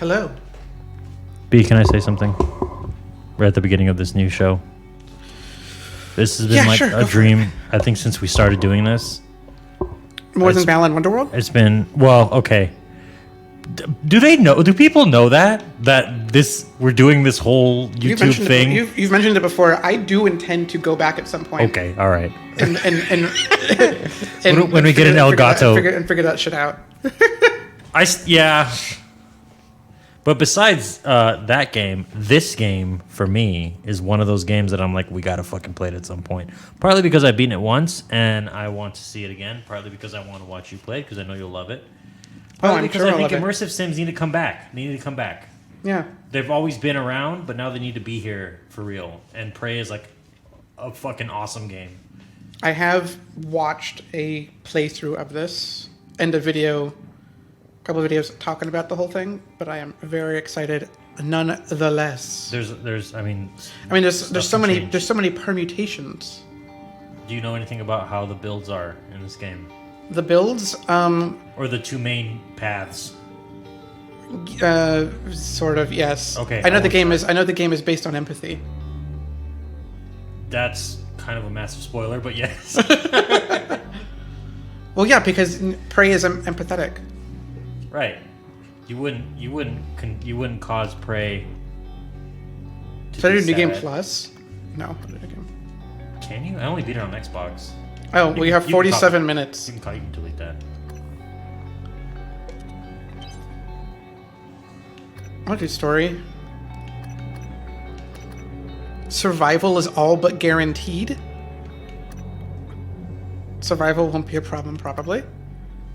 Hello. B, can I say something? Right at the beginning of this new show. This has been a dream, I think, since we started doing this. More than Balan Wonderworld? It's been, well, okay. Do they know? Do people know that we're doing this whole YouTube thing? You've mentioned it before. I do intend to go back at some point. Okay, all right. And when we get an Elgato and figure that shit out. Yeah. But besides that game, this game for me is one of those games that I'm like, we gotta fucking play it at some point. Partly because I've beaten it once and I want to see it again. Partly because I want to watch you play it because I know you'll love it. Partly because I think immersive sims need to come back. They need to come back. Yeah. They've always been around, but now they need to be here for real. And Prey is like a fucking awesome game. I have watched a playthrough of this and a couple of videos talking about the whole thing, but I am very excited nonetheless. There's so many permutations. Do you know anything about how the builds are in this game? The builds, or the two main paths? Sort of, yes. Okay. I know the game is based on empathy. That's kind of a massive spoiler, but yes. Well, yeah, because Prey is empathetic. Right. You wouldn't cause Prey to So I be did New Game sad. Plus? No. Can you? I only beat it on Xbox. Oh, we have 47 minutes. You can delete that. I'll do story. Survival is all but guaranteed. Survival won't be a problem, probably.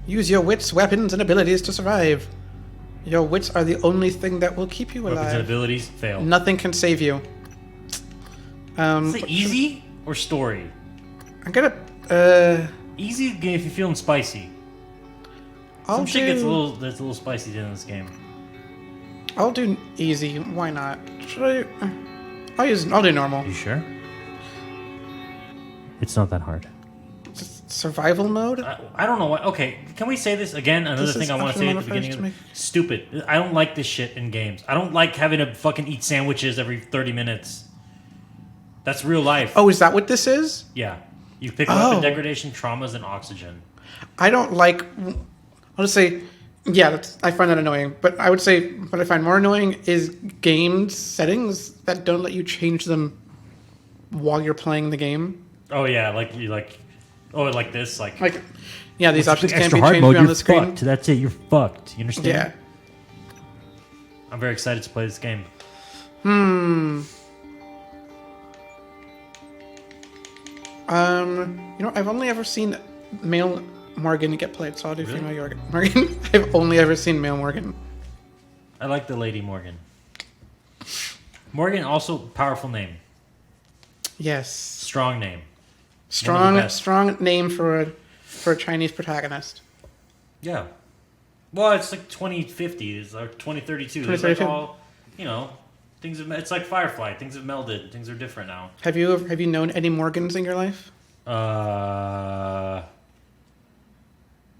Use your wits, weapons, and abilities to survive. Your wits are the only thing that will keep you alive. Weapons and abilities fail. Nothing can save you. Is it easy or story? I'm gonna. Easy if you're feeling spicy. Some shit gets a little spicy in this game. I'll do easy. Why not? I'll do normal. You sure? It's not that hard. Survival mode? I don't know why. Okay, can we say this again? Another thing I want to say at the beginning. Stupid. I don't like this shit in games. I don't like having to fucking eat sandwiches every 30 minutes. That's real life. Oh, is that what this is? Yeah. You pick up in degradation, traumas, and oxygen. I don't like... I'll just say... Yeah, I find that annoying. But I would say what I find more annoying is game settings that don't let you change them while you're playing the game. Oh, yeah. Like this? Like yeah, these options can't be hard changed mode, on the screen. Fucked. That's it. You're fucked. You understand? Yeah. I'm very excited to play this game. I've only ever seen male Morgan get played, so I'll do female Morgan. I've only ever seen male Morgan. I like the lady Morgan. Morgan, also powerful name. Yes. Strong name. Strong name for a Chinese protagonist. Yeah. Well, it's like 2050. It's like 2032. 2032. It's like all, things have. It's like Firefly. Things have melded. Things are different now. Have you known any Morgans in your life?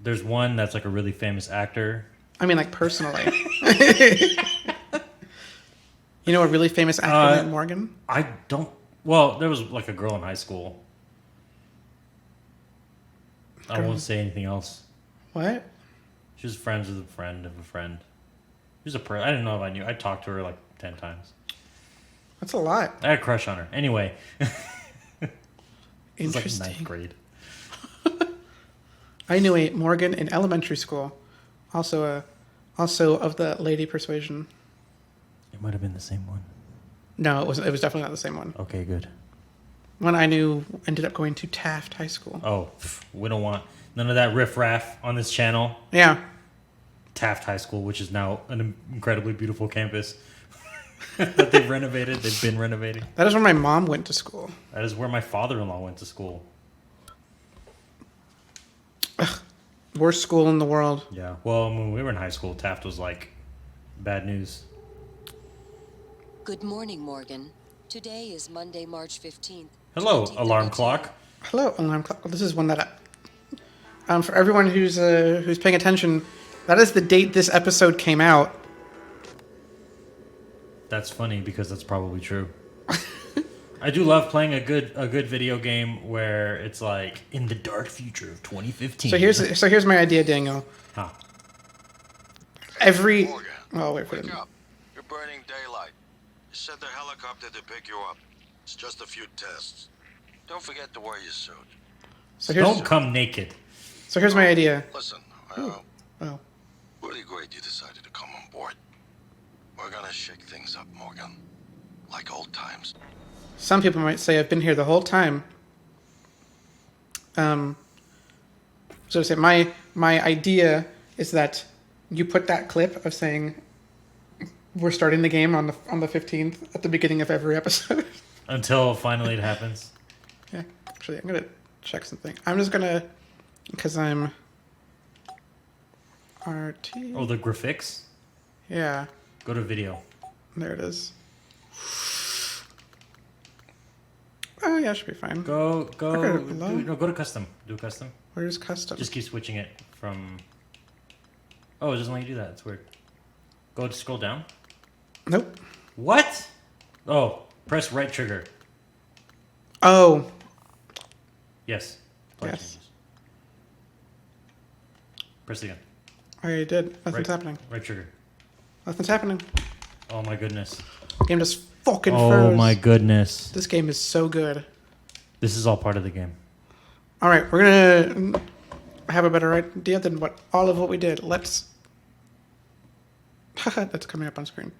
There's one that's like a really famous actor. I mean, like personally. You know a really famous actor named Morgan? I don't. Well, there was like a girl in high school. I won't say anything else. What? She was friends with a friend of a friend. She was I didn't know if I knew. I talked to her like 10 times. That's a lot. I had a crush on her. Anyway. It was Interesting. like 9th grade. I knew a Morgan in elementary school. Also of the lady persuasion. It might have been the same one. No, it was definitely not the same one. Okay, good. One I knew ended up going to Taft High School. Oh, we don't want none of that riffraff on this channel. Yeah. Taft High School, which is now an incredibly beautiful campus that they've renovated. They've been renovating. That is where my mom went to school. That is where my father-in-law went to school. Ugh, worst school in the world. Yeah. Well, when we were in high school, Taft was like bad news. Good morning, Morgan. Today is Monday, March 15th. Hello, alarm clock. Hello, alarm clock. This is one that, for everyone who's paying attention, that is the date this episode came out. That's funny because that's probably true. I do love playing a good video game where it's like in the dark future of 2015. So here's my idea, Daniel. Huh. Every Morgan, oh wait for wake them. up. You're burning daylight. Send the helicopter to pick you up. It's just a few tests. Don't forget to wear your suit. So Don't come naked. here's my idea. Listen, Oh, really great you decided to come on board. We're gonna shake things up, Morgan. Like old times. some people might say I've been here the whole time. So to say my idea is that you put that clip of saying we're starting the game on the 15th at the beginning of every episode. Until finally it happens. Yeah, actually, I'm gonna check something. I'm just gonna, because I'm RT. Oh, the graphics? Yeah, Go to video. there it is. Oh yeah, should be fine. Go Okay, hello? go to custom. Do custom. Where's custom? Just keep switching it from. Oh, it doesn't let you do that. It's weird. Go to scroll down. Nope. What? Oh, press right trigger. Oh, Yes. Play Yes. changes. Press it again. I already did. Nothing's Right, happening. right trigger. Nothing's happening. Oh my goodness. Game just fucking Oh froze. my goodness. This game is so good. This is all part of the game. All right, we're gonna have a better idea than all of what we did. Let's. That's coming up on screen.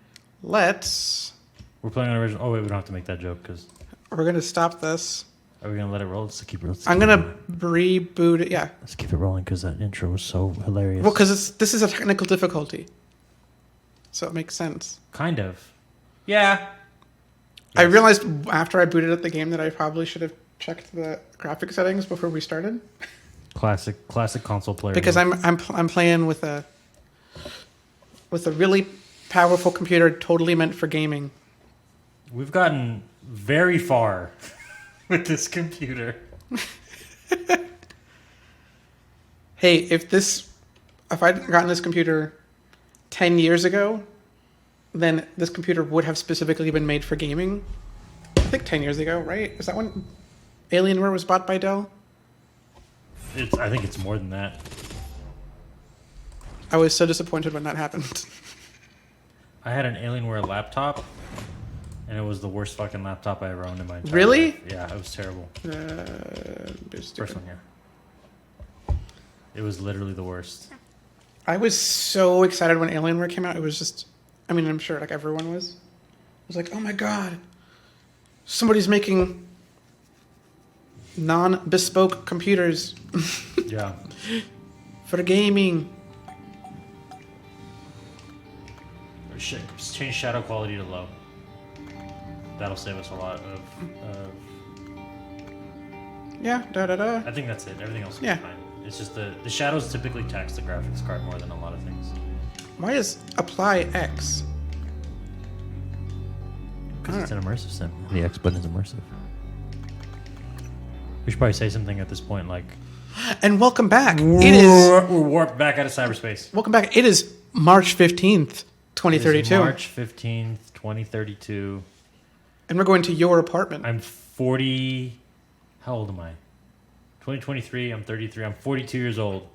Let's. We're playing on original. Oh wait, we don't have to make that joke because We're gonna stop this. are we gonna let it roll? Let's keep rolling. I'm gonna reboot it. Yeah. Let's keep it rolling because that intro was so hilarious. Well, because this is a technical difficulty, so it makes sense. Kind of. Yeah. I Yes. realized after I booted up the game that I probably should have checked the graphic settings before we started, Classic console player. because move. I'm playing with a really powerful computer, totally meant for gaming. We've gotten very far with this computer. Hey, if I'd gotten this computer 10 years ago, then this computer would have specifically been made for gaming. I think 10 years ago, right? Is that when Alienware was bought by Dell? I think it's more than that. I was so disappointed when that happened. I had an Alienware laptop, and it was the worst fucking laptop I ever owned in my entire Really? life. Yeah, it was terrible. First one, yeah. It was literally the worst. I was so excited when Alienware came out. It was just, I mean, I'm sure like everyone was. I was like, oh my god, somebody's making non-bespoke computers Yeah. for gaming. Change shadow quality to low. That'll save us a lot of. Yeah, da da da. I think that's it. Everything else will Yeah. be fine. It's just the shadows typically tax the graphics card more than a lot of things. Why is apply X? Because it's an immersive sim. The X button is immersive. We should probably say something at this point like. And welcome back. It is We're warped back out of cyberspace. welcome back. It is March 15th, 2032, It is March 15th, 2032. and we're going to your apartment. I'm 40. How old am I? 2023. I'm 33. I'm 42 years old.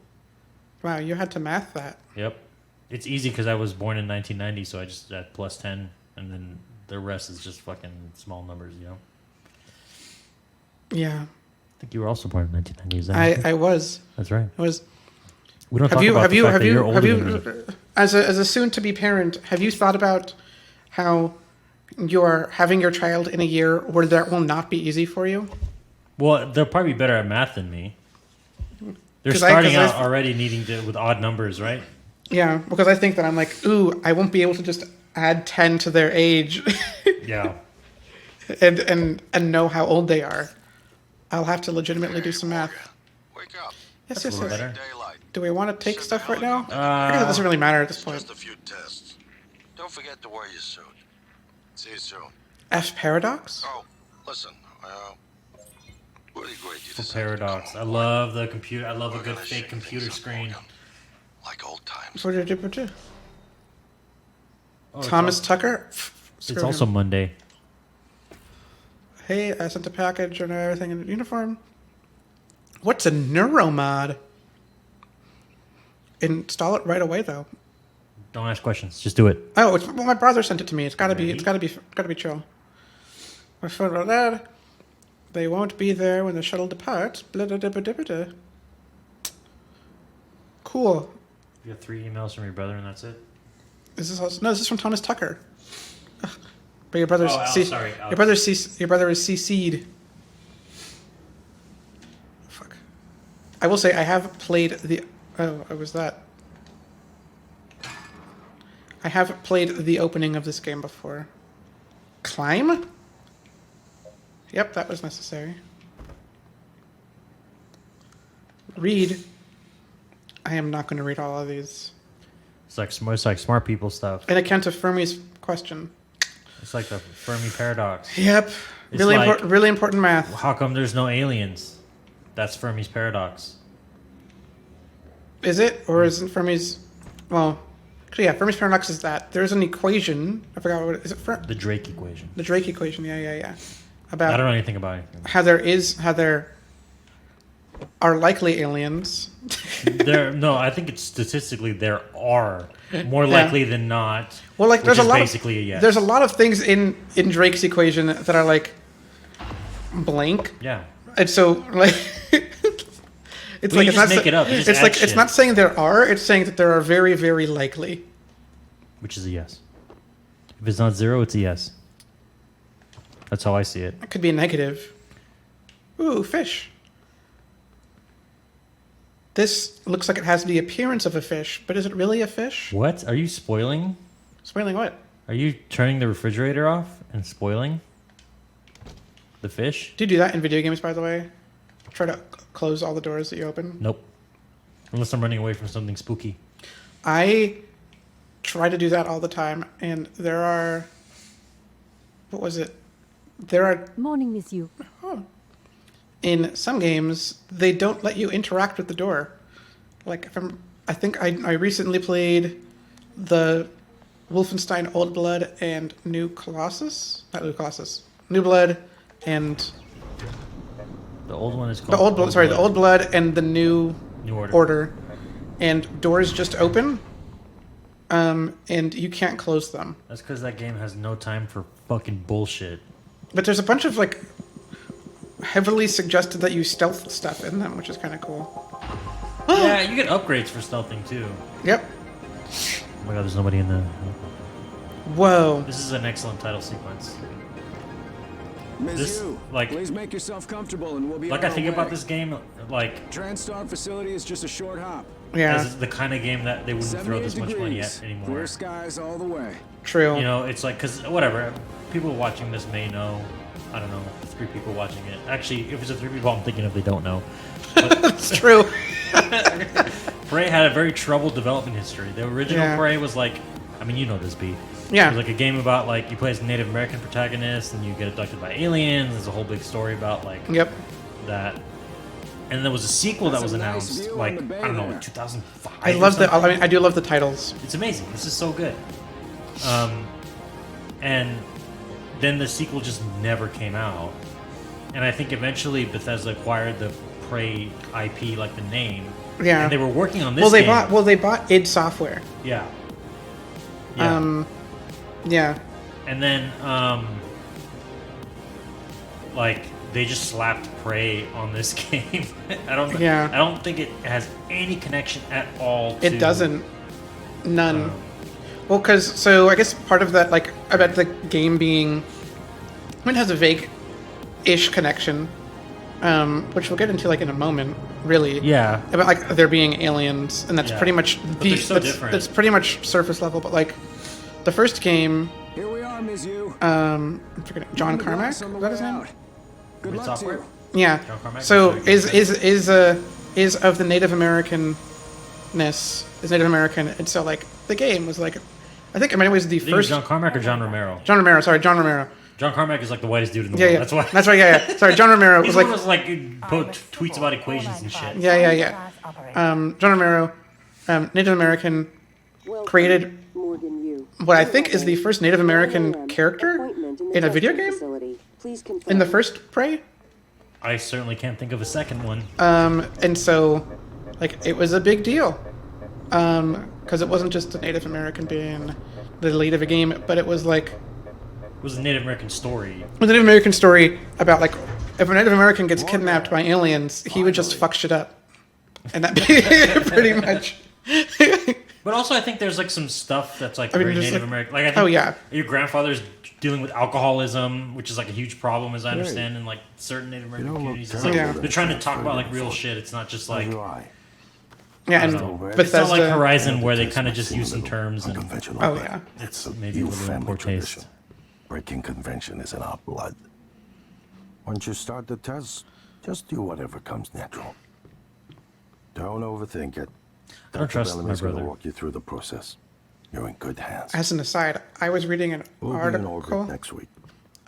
Wow, you had to math that. Yep. It's easy because I was born in 1990, so I just add plus 10, and then the rest is just fucking small numbers, you know? Yeah, I think you were also born in 1990. Is that right? I was. That's right. I was. We don't Have talk you about have the you fact have that you're you older have than me. you as a soon to be parent, have you thought about how you're having your child in a year where that will not be easy for you? Well, they'll probably be better at math than me. They're 'Cause I- starting 'cause out I- already needing to with odd numbers, right? Yeah, because I think that I'm like, ooh, I won't be able to just add 10 to their age Yeah. and know how old they are. I'll have to legitimately do some math. Wake up. Yes, That's a yes, little yes. better. Daylight. Do we want to take Send stuff the right now? helicopter. I guess it doesn't really matter at this It's point. just a few tests. Don't forget to wear your suit. See you soon. F paradox? Oh, listen. Really great you For decided to Paradox. come I on love the computer. I love board. a good We're gonna fake shake computer things up, screen. Morgan. Like old times. What did you do? Oh, it's Thomas all- Tucker? It's also Monday. Hey, I sent a package and everything in uniform. What's a neuromod? Install it right away, though. Don't ask questions. Just do it. Oh, well, my brother sent it to me. It's gotta be chill. My phone about that. They won't be there when the shuttle departs. Blah, blah, blah, blah, blah, blah. Cool. You have 3 emails from your brother, and that's it. This is from Thomas Tucker. Ugh. But your brother's sorry. your brother is CC'd. Fuck. I will say I have played the. Oh, it was that. I have played the opening of this game before. Climb? Yep, that was necessary. Read. I am not going to read all of these. It's like smart people stuff. An account of Fermi's question. It's like the Fermi paradox. Yep. It's Really like- important. Really important math. How come there's no aliens? That's Fermi's paradox. Is it, or isn't Fermi's? Well, yeah, Fermi's paradox is that there's an equation. I forgot what is it. The Drake equation. The Drake equation. Yeah. I About don't know anything about it. how there are likely aliens. No, I think it's statistically there are more likely than not. Well, like which there's a is lot. basically a yes. There's a lot of things in Drake's equation that are like blank, Yeah. and so like it's Well, like you it's just not. make it up. You just It's add like it's shit. not saying there are. It's saying that there are very, very likely. Which is a yes. If it's not 0, it's a yes. That's how I see it. It could be a negative. Ooh, fish. This looks like it has the appearance of a fish, but is it really a fish? What? Are you spoiling? Spoiling what? Are you turning the refrigerator off and spoiling the fish? Do you do that in video games, by the way? Try to close all the doors that you open? Nope. Unless I'm running away from something spooky. I try to do that all the time, and there are... What was it? There are... Morning, Miss You. In some games, they don't let you interact with the door. Like, I think I recently played the Wolfenstein Old Blood and New Colossus? Not New Colossus. New Blood and... The old one is called The Old Blood, sorry, the Old Blood and the New Order. And doors just open, and you can't close them. That's because that game has no time for fucking bullshit. But there's a bunch of, like, heavily suggested that you stealth stuff in them, which is kind of cool. Yeah, you get upgrades for stealthing too. Yep. Oh my god, there's nobody in the... Whoa. This is an excellent title sequence. Ms. This, Yu, like- please make yourself comfortable and we'll be Like, on I our think way. about this game, like, TransStar facility is just a short hop. Yeah, as the kind of game that they wouldn't throw 78 this much money degrees. at anymore. Clear skies all the way. true. You know, it's like, because, whatever, people watching this may know, I don't know, 3 people watching it. Actually, if it's a 3 people I'm thinking of, they don't know. It's true. Prey had a very troubled development history. The original Yeah. Prey was like, I mean, you know this, B. Yeah. It was like a game about, like, you play as a Native American protagonist and you get abducted by aliens. There's a whole big story about, like, Yep. that. And there was a sequel that That's was a nice announced, view like, on the bay I don't know, there. like 2005. I or love the. something. I mean, I do love the titles. It's amazing. This is so good. And then the sequel just never came out. And I think eventually Bethesda acquired the Prey IP, like the name. Yeah. And they were working on this Well, game. they bought id Software. Yeah. Yeah. Yeah. And then, like, they just slapped Prey on this game. I don't think it has any connection at all to... It doesn't. None. Well, because I guess part of that, like, about the game being, I mean, it has a vague-ish connection, which we'll get into like in a moment. Really. Yeah. About like there being aliens, and that's Yeah. pretty much they're so different. That's pretty much surface level. But like, the first game, Here we are, Ms. Yu. I'm forgetting John Carmack. Is On the that his way name? out. Good With luck to software? you. Yeah. John Carmack So is very is of the Native Americanness, is Native American, and so like the game was like, I think in many ways the I think it was first John Carmack or John Romero? John Romero. Sorry, John Romero. John Carmack is like the whitest dude in the Yeah, world. yeah. That's why. That's right. Yeah, yeah. Sorry, John Romero He's was the like, one who's like tweets about equations and shit. John Romero, Native American, created. Morgan Yu. what I think is the first Native American character in a video game in the first Prey. I certainly can't think of a second one. And so, like, it was a big deal. Because it wasn't just a Native American being the lead of a game, but it was like... It was a Native American story. It was a Native American story about, like, if a Native American gets kidnapped by aliens, he would just fuck shit up. And that pretty much... But also, I think there's like some stuff that's like I mean, very just Native like- American. Like I think oh, yeah. your grandfather's dealing with alcoholism, which is like a huge problem, as I understand, in like certain Native American don't look communities. It's terrible. like Yeah. they're trying to talk about like real shit. It's not just like Yeah, and it's Bethesda... not like Horizon where they kind of just use some terms and Oh, yeah. it's maybe a little in poor taste. Breaking convention is in our blood. Once you start the test, just do whatever comes natural. Don't overthink it. I don't trust Bellamy's my gonna brother. walk you through the process. You're in good hands. As an aside, I was reading an We'll be in orbit article next week.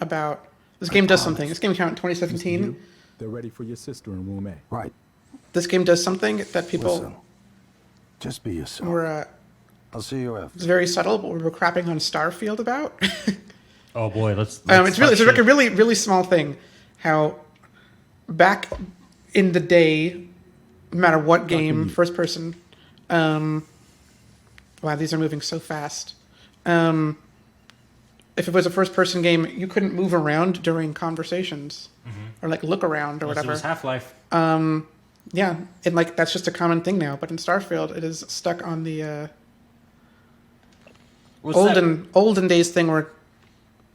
about... This game does something. This game came out in 2017. They're ready for your sister in room A. Right. This game does something that people Listen. Just be yourself. were... I'll see you after. It's very subtle, but we were crapping on Starfield about. Oh boy, let's It's really, it's talk like a shit. really, really small thing. How back in the day, no matter what game, first person. Wow, these are moving so fast. If it was a first person game, you couldn't move around during conversations or like look around or Unless it whatever. was Half-Life. Yeah, and like that's just a common thing now. But in Starfield, it is stuck on the What's that? olden days thing where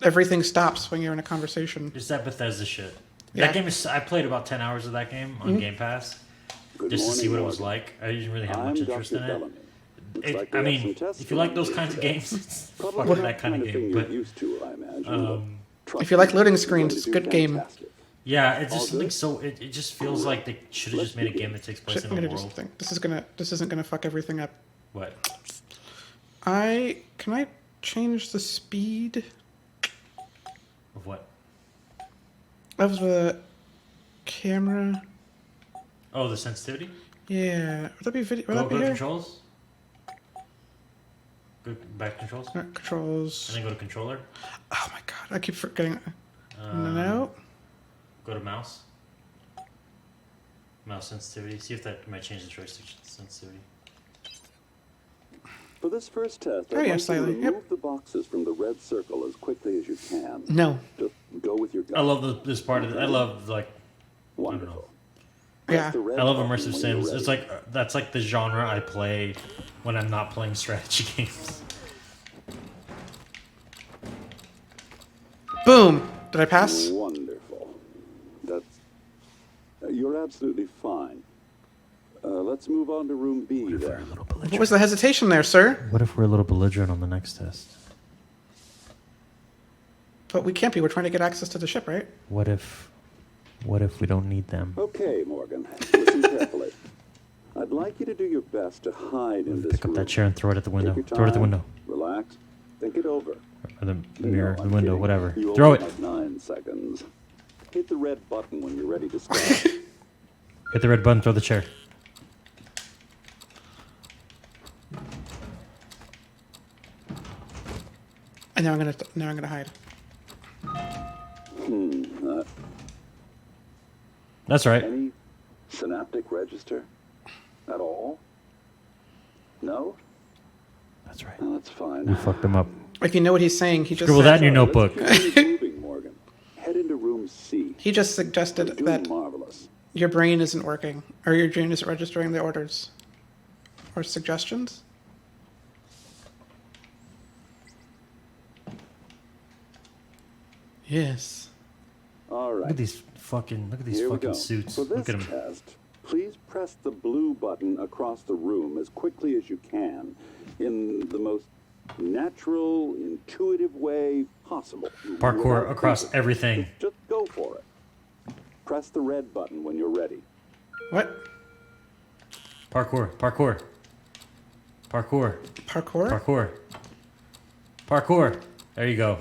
everything stops when you're in a conversation. It's that Bethesda shit. Yeah. That game is. I played about 10 hours of that game on Game Pass just to see what it was like. I didn't really have much interest in it. I mean, if you like those kinds of games, it's fucking that kind of game. But If you like loading screens, it's a good game. yeah, it's just something so. It just feels like they should have just made a game that takes place Shit, in I'm a gonna do world. something. This isn't gonna fuck everything up. What? Can I change the speed Of what? of the camera? Oh, the sensitivity. Yeah, would that be video? Would Go that be to here? controls. Go back to controls, and Controls. then go to controller. Oh my god, I keep forgetting. No. Go to mouse. Mouse sensitivity. See if that might change the joystick sensitivity. For this first test, Oh, I'd yeah, like slightly. to Yep. remove the boxes from the red circle as quickly as you can. No. Just go with your gut. I love this part of it. I love like Wonderful. Yeah. The red I love button immersive when you're sims. ready. It's like that's like the genre I play when I'm not playing strategy games. Boom. Did I pass? Wonderful. That's. You're absolutely fine. Let's move on to room B then. What was the hesitation there, sir? What if we're a little belligerent on the next test? But we can't be. We're trying to get access to the ship, right? What if we don't need them? Okay, Morgan. Listen carefully. I'd like you to do your best to hide in this Pick up room. that chair and throw it at the window. Take your Throw it at the time, window. Relax. Think it over. Or the No, mirror, I'm the window, kidding. whatever. You Throw only it. have 9 seconds. Hit the red button when you're ready to start. Hit the red button, throw the chair. And now I'm gonna hide. That's right. Any synaptic register at all? No? That's right. No, that's fine. We fucked them up. If you know what he's saying, he just Scribble that in your Let's notebook. keep moving, Morgan. Head into room C. He just You're suggested doing that marvelous. your brain isn't working, or your brain isn't registering the orders or suggestions. Yes. All right. Look at these fucking Here we go. fucking suits. For this Look at them. test, please press the blue button across the room as quickly as you can in the most natural, intuitive way possible. Parkour Without across thinking. everything. Just go for it. Press the red button when you're ready. What? Parkour. Parkour. Parkour. Parkour? Parkour. Parkour. There you go.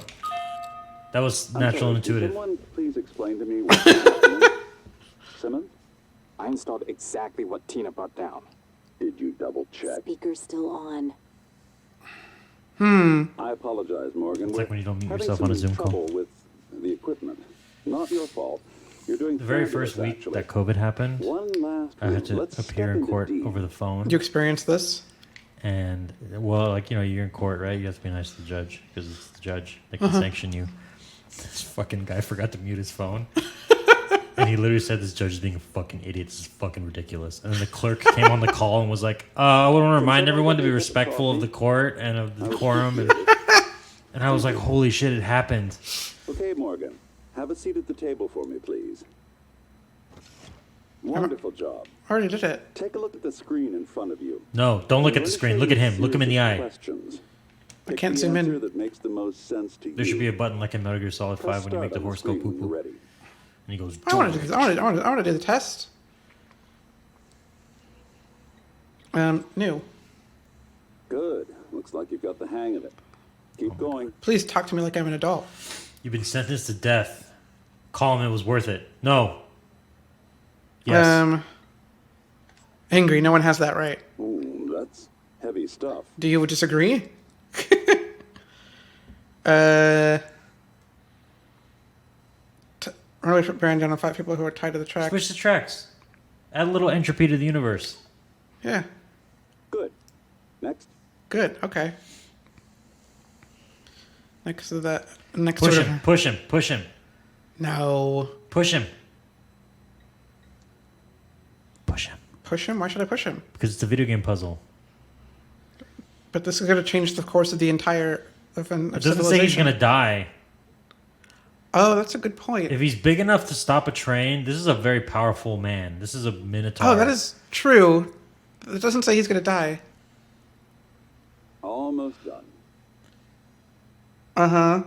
That was I'm natural sorry, and can intuitive. someone please explain to me what's happening? Simmons, I installed exactly what Tina brought down. did you double check? Speaker's still on. I apologize, Morgan. It's like when you don't mute Having yourself on a some Zoom call. trouble with the equipment. Not your fault. You're doing The very fabulous, first week actually. that COVID happened, One last I had to Let's appear step in into court deep. over the phone. You experienced this? And, well, like, you know, you're in court, right? You have to be nice to the judge because it's the judge that can sanction you. This fucking guy forgot to mute his phone. And he literally said, this judge is being a fucking idiot. This is fucking ridiculous. And then the clerk came on the call and was like, I want to remind everyone to be respectful of the court and of the decorum. And I was like, holy shit, it happened. Okay, Morgan. Have a seat at the table for me, please. Wonderful job. I already did it. Take a look at the screen in front of you. No, don't look I'm at the going to screen. show Look you at a him. Look him in the series of eye. questions. I Pick can't the zoom in. answer that makes the most sense to There you. should be a button like in Metal Gear Solid 5 when you make the horse go poo poo. Ready. And he goes, I want to do this. I want to do the test. New. Good. Looks like you've got the hang of it. Keep going. Please talk to me like I'm an adult. You've been sentenced to death. Call him, it was worth it. No. Yes. Angry. No one has that right. Ooh, that's heavy stuff. Do you disagree? Run away from bearing down on 5 people who are tied to the track. Switch the tracks. Add a little entropy to the universe. Yeah. Good. Next. Good. Okay. Next to that. Next Push to him, push him, push him, No. push him. Push him. Push him? Why should I push him? Because it's a video game puzzle. But this is going to change the course of the entire of It doesn't say he's going to die. Oh, that's a good point. If he's big enough to stop a train, this is a very powerful man. This is a minotaur. Oh, that is true. It doesn't say he's going to die. Almost done. Uh-huh.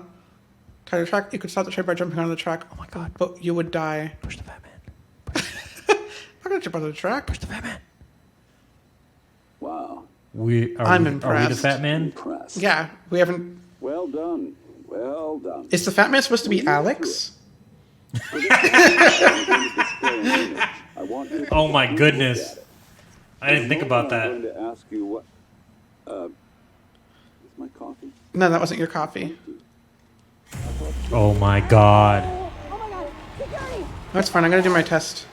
Tie the track. You could stop the train by jumping onto the track. Oh my god. But you would die. Push the fat man. I'm going to jump onto the track. Push the fat man. Wow. I'm Are we the impressed. fat man? Impressed. Yeah, we haven't... Well done. Well done. Is the fat man supposed to be Alex? I want you to Oh my look goodness. at it. I didn't think about I'm that. going to ask you what. Is my coffee? No, that wasn't your coffee. Oh my god. That's fine. I'm going to do my test.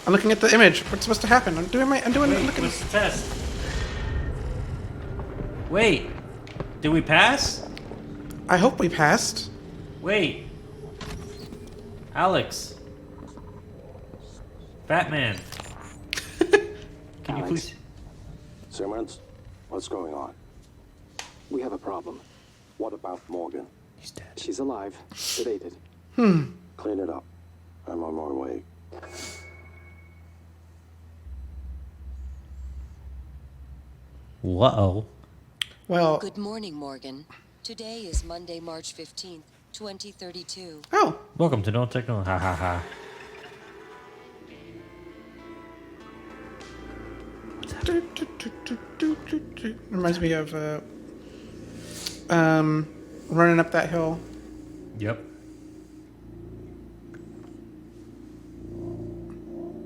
I'm looking at the image. What's supposed to happen? I'm doing looking. What's the test? Wait. Did we pass? I hope we passed. Wait. Alex. Fat man. Can you Alex? please? Simmons, what's going on? We have a problem. What about Morgan? He's dead. She's alive, sedated. Clean it up. I'm on my way. Whoa. Well, Good morning, Morgan. Today is Monday, March 15th, 2032. oh, Welcome to No Techno. Ha ha ha. reminds me of running up that hill. Yep.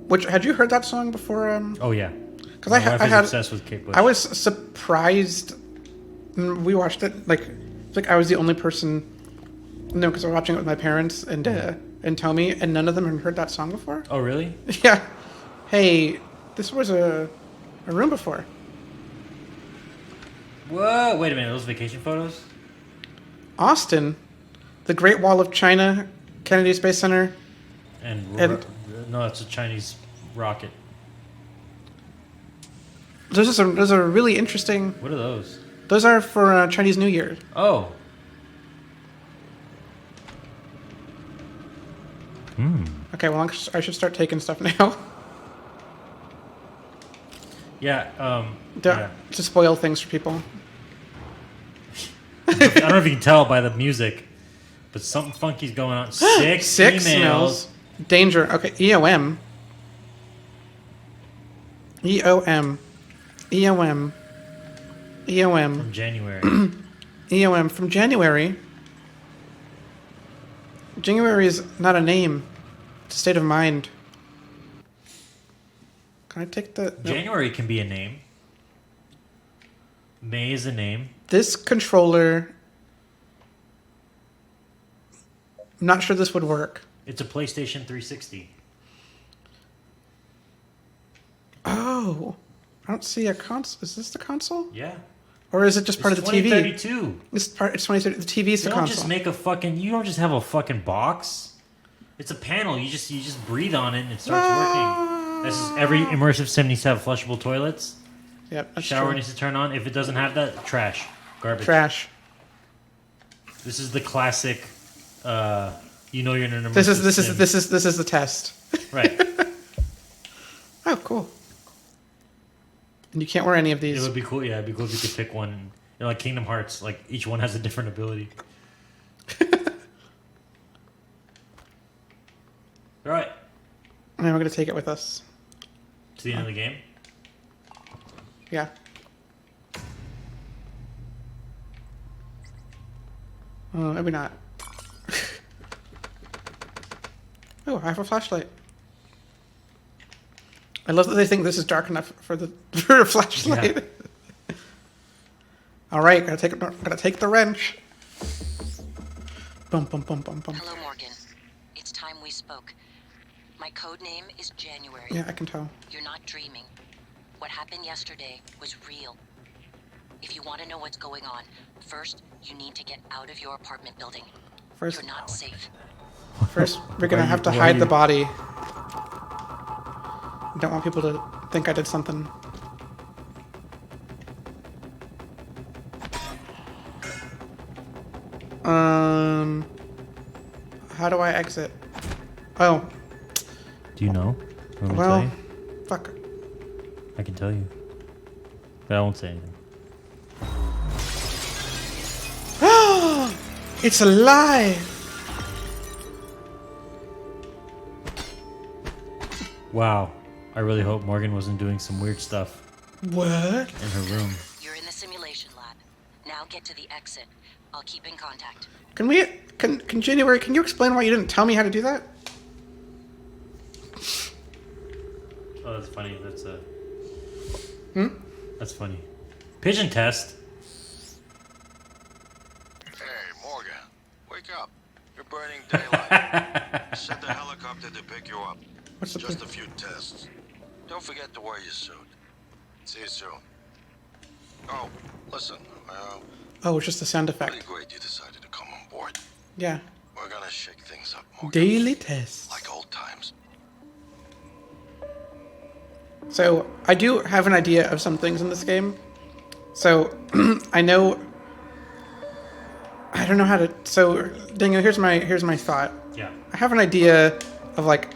Which had you heard that song before? Oh yeah. Because My I wife is had obsessed with Kate Bush. I was surprised. We watched it like I was the only person. No, because I was watching it with my parents and Tommy, and none of them had heard that song before. Oh really? Yeah. Hey, this was a room before. Whoa! Wait a minute. Those vacation photos? Austin, the Great Wall of China, Kennedy Space Center. And no, it's a Chinese rocket. Those are really interesting. What are those? Those are for Chinese New Year. Oh. Okay, well I should start taking stuff now. Yeah. Yeah. To spoil things for people. I don't know if you can tell by the music, but something funky's going on. Six emails. Danger. Okay, EOM. EOM. EOM. EOM. From January. EOM from January. January is not a name. It's a state of mind. Can I take the... no. January can be a name. May is the name. This controller. I'm not sure this would work. It's a PlayStation 360. Oh, I don't see a console. Is this the console? Yeah. Or is it just part It's of the TV? 2032. It's 2030. The TV is You the don't console. just make a fucking. You don't just have a fucking box. It's a panel. You just breathe on it and it starts working. This is every immersive sim needs to have flushable toilets. Yep, that's Shower true. needs to turn on. If it doesn't have that, trash, garbage. Trash. This is the classic. You know you're in an immersive This sim. is the test. Right. Oh, cool. And you can't wear any of It these. would be cool. Yeah, it'd be cool if you could pick one. You know, like Kingdom Hearts. Like each one has a different ability. All right. And we're gonna take it with us. To the end of the game. Yeah. Maybe not. Oh, I have a flashlight. I love that they think this is dark enough for the for a flashlight. Yeah. All right, gotta take the wrench. Bum bum bum bum bum. Hello, Morgan. It's time we spoke. My code name is January. Yeah, I can tell. You're not dreaming. What happened yesterday was real. If you want to know what's going on, first you need to get out of your apartment building. First, You're not safe. first we're gonna have to why are hide you- the body. I don't want people to think I did something. How do I exit? Oh, Do you know? Want me to tell well, you? fuck. I can tell you. But I won't say anything. It's alive! Wow. I really hope Morgan wasn't doing some weird stuff What? in her room. You're in the simulation lab. Now get to the exit. I'll keep in contact. Can January, can you explain why you didn't tell me how to do that? Oh, that's funny. That's funny. Pigeon test. Hey, Morgan, wake up. You're burning daylight. Send the helicopter to pick you up. What's the Just a few tests. Don't forget to wear your suit. See you soon. Oh, listen, Oh, it's just a sound really effect. great you decided to come on board. Yeah. We're gonna shake things up, Morgan. Daily tests. Like old times. So I do have an idea of some things in this game. So I know. I don't know how to. So Dingo, here's my thought. Yeah. I have an idea of like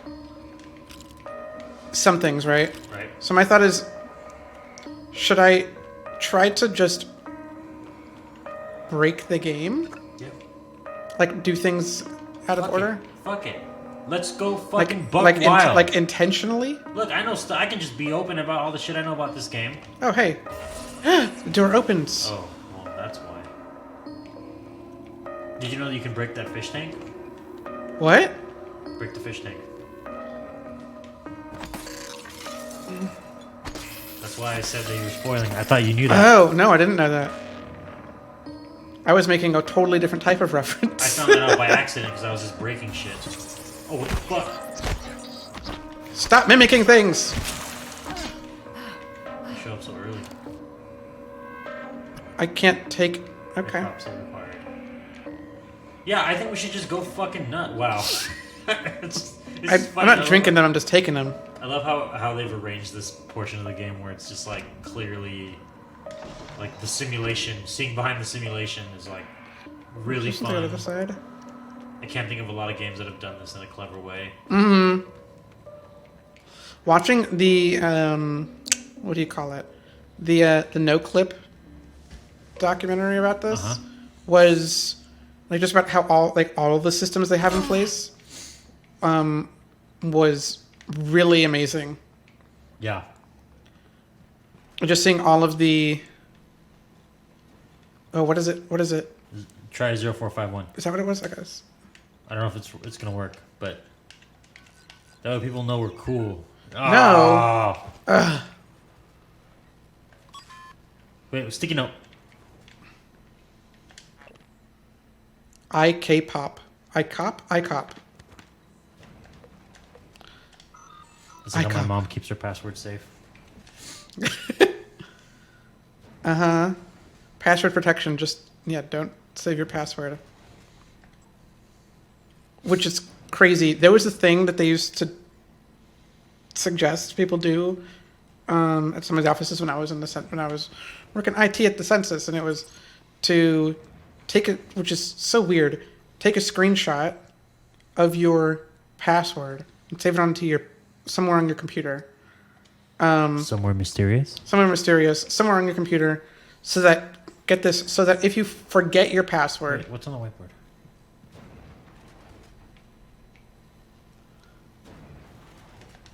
some things, right? Right. So my thought is, should I try to just break the game? Yep. Like do things out of Fuck order? it. Fuck it. Let's go Like fucking buck like wild. like intentionally? Look, I know. I can just be open about all the shit I know about this game. Oh hey, the door opens. Oh, well, that's why. Did you know that you can break that fish tank? What? Break the fish tank. That's why I said that you were spoiling. I thought you knew that. Oh no, I didn't know that. I was making a totally different type of I reference. found that out by accident because I was just breaking shit. Oh, what the fuck? Stop mimicking things. You show up so early. I can't take. Okay. Props are required. Yeah, I think we should just go fucking nut. Wow. I'm not drinking them. I'm just taking them. I love how they've arranged this portion of the game where it's just like clearly like the simulation, seeing behind the simulation is like really Just on the fun. other side. I can't think of a lot of games that have done this in a clever way. Watching the what do you call it? The no clip documentary about this Uh-huh. was like just about how all of the systems they have in place was really amazing. Yeah. Just seeing all of the what is it? What is it? Try 0451. Is that what it was? I guess. I don't know if it's gonna work, but that way people know we're cool. No. Oh. Wait, sticky note. IK-pop. ICOP? ICOP. Is that how my ICOP. mom keeps her password safe? Uh-huh. Password protection. Just, yeah, don't save your password. Which is crazy. There was a thing that they used to suggest people do at some of the offices when I was when I was working IT at the census, and it was to take a, which is so weird, take a screenshot of your password and save it onto your somewhere on your computer. Somewhere mysterious? Somewhere mysterious, somewhere on your computer, so that, get this, so that if you forget your password, Wait, what's on the whiteboard?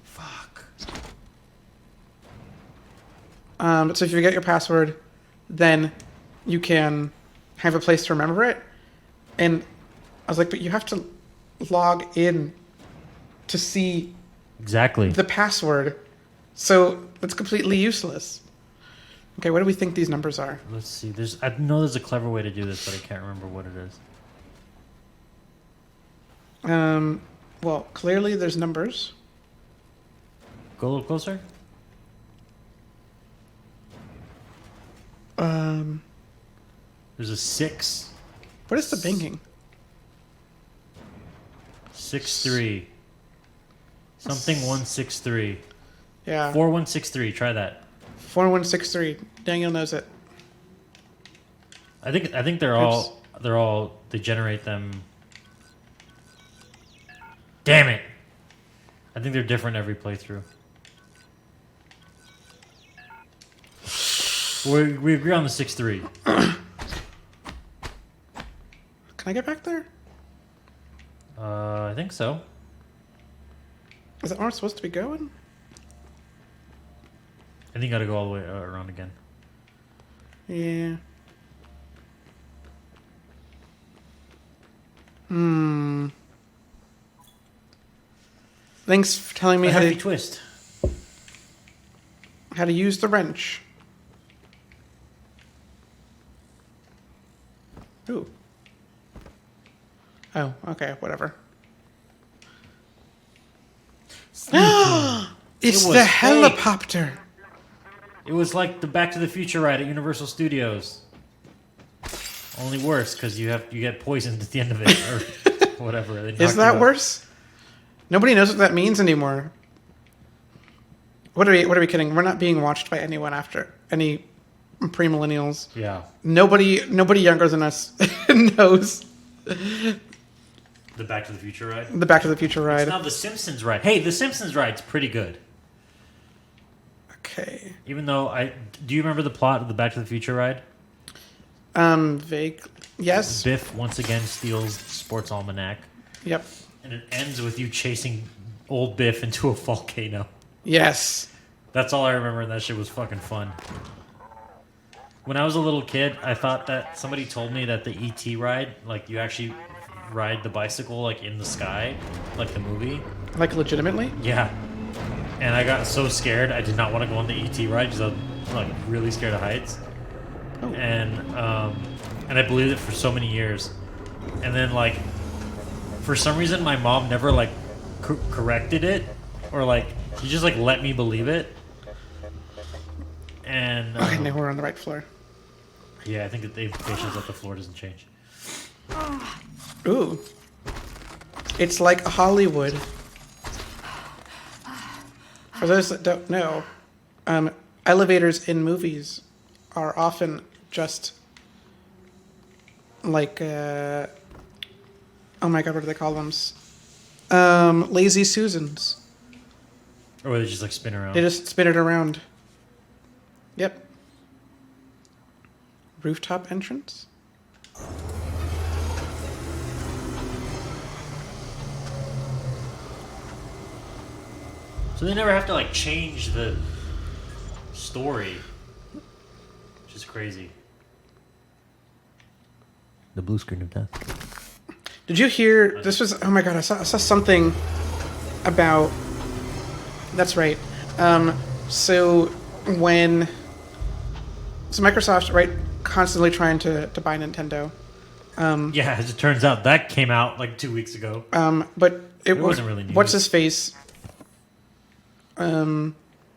Fuck. so if you forget your password, then you can have a place to remember it. And I was like, but you have to log in to see Exactly. the password, so it's completely useless. Okay, what do we think these numbers are? Let's see. I know there's a clever way to do this, but I can't remember what it is. Well, clearly there's numbers. Go a little closer. There's a 6, What is the binging? 6, 3. Something 163. Yeah, 4163. Try that. 4163. Daniel knows it. I think they generate them. Damn it! I think they're different every playthrough. We agree on the 6-3. Can I get back there? I think so. Is that where I'm supposed to be going? I think you got to go all the way around again. Yeah. Thanks for telling me A how hefty to, twist. how to use the wrench. Ooh. Oh, okay, whatever. It's It was the fake. helicopter. It was like the Back to the Future ride at Universal Studios. Only worse because you get poisoned at the end of it or whatever. They knock Is you that out. worse? Nobody knows what that means anymore. What are we kidding? We're not being watched by anyone after any premillennials. Yeah. Nobody younger than us knows The Back to the Future ride. the Back to the Future ride. It's now the Simpsons ride. Hey, the Simpsons ride's pretty good. Okay. Even though do you remember the plot of the Back to the Future ride? Vague. Yes. Biff once again steals Sports Almanac, Yep. and it ends with you chasing old Biff into a volcano. Yes. That's all I remember, and that shit was fucking fun. When I was a little kid, I thought that somebody told me that the ET ride, like you actually ride the bicycle like in the sky, like the movie. Like legitimately? Yeah. And I got so scared, I did not want to go on the ET ride because I was like really scared of heights. Oh. And I believed it for so many years. And then like, for some reason, my mom never like corrected it, or like she just like let me believe it. And Okay, now we're on the right floor. yeah, I think that the implication is that the floor doesn't change. Ooh. It's like Hollywood. For those that don't know, elevators in movies are often just like, oh my god, what do they call them? Lazy Susans. Or where they just like spin around. They just spin it around. Yep. Rooftop entrance? So they never have to like change the story, which is crazy. The blue screen of death. Did you hear? This was, oh my god, I saw something about, that's right. So So Microsoft's right constantly trying to buy Nintendo. Yeah, as it turns out, that came out like 2 weeks ago. But it wasn't really news. What's his face? Phil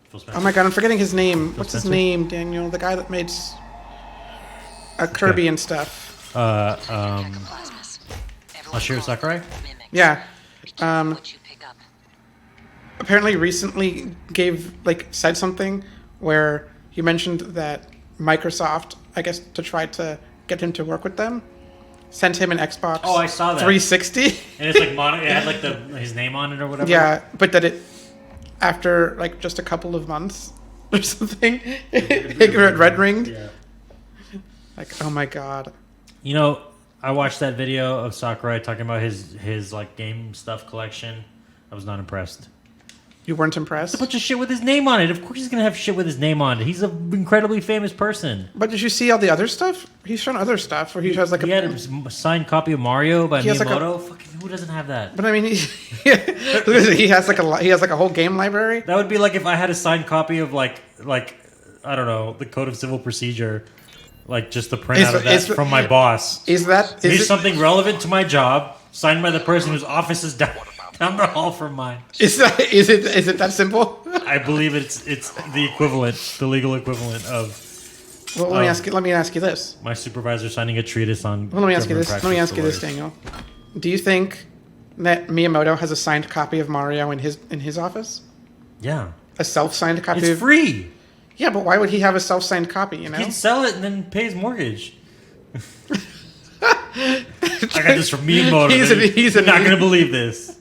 Spencer. Oh my god, I'm forgetting his name. What's his Spencer? name, Daniel? The guy that made Kirby and stuff. Toxoplasmus. Everyone Ashiro calls them Sakurai? mimics. Yeah. Be careful what you pick up. Apparently recently said something where he mentioned that Microsoft, I guess to try to get him to work with them, sent him an Xbox Oh, I saw that. 360. And it's like it had like his name on it or whatever. Yeah, but that it after like just a couple of months or something, it red ringed. Yeah. Like, oh my god. You know, I watched that video of Sakurai talking about his like game stuff collection. I was not impressed. You weren't impressed? A bunch of shit with his name on it. Of course he's gonna have shit with his name on it. He's an incredibly famous person. But did you see all the other stuff? He's shown other stuff where he has like He had a signed copy of Mario by He has like Miyamoto. Fucking who doesn't have that? But I mean, he has like a whole game library. That would be like if I had a signed copy of like I don't know, the Code of Civil Procedure, like just the printout of that from my boss. Is Here's it something relevant to my job, signed by the person whose office is down the hall from mine. is it that simple? I believe it's the equivalent, the legal equivalent of Well, let me ask you this. my supervisor signing a treatise on. Well, let me ask you government this. Let me practice ask you for this, lawyers. Daniel. Do you think that Miyamoto has a signed copy of Mario in his office? Yeah, A self-signed copy? it's free. Yeah, but why would he have a self-signed copy? You know. He'd sell it and then pay his mortgage. I got this from Miyamoto. You're not gonna believe this.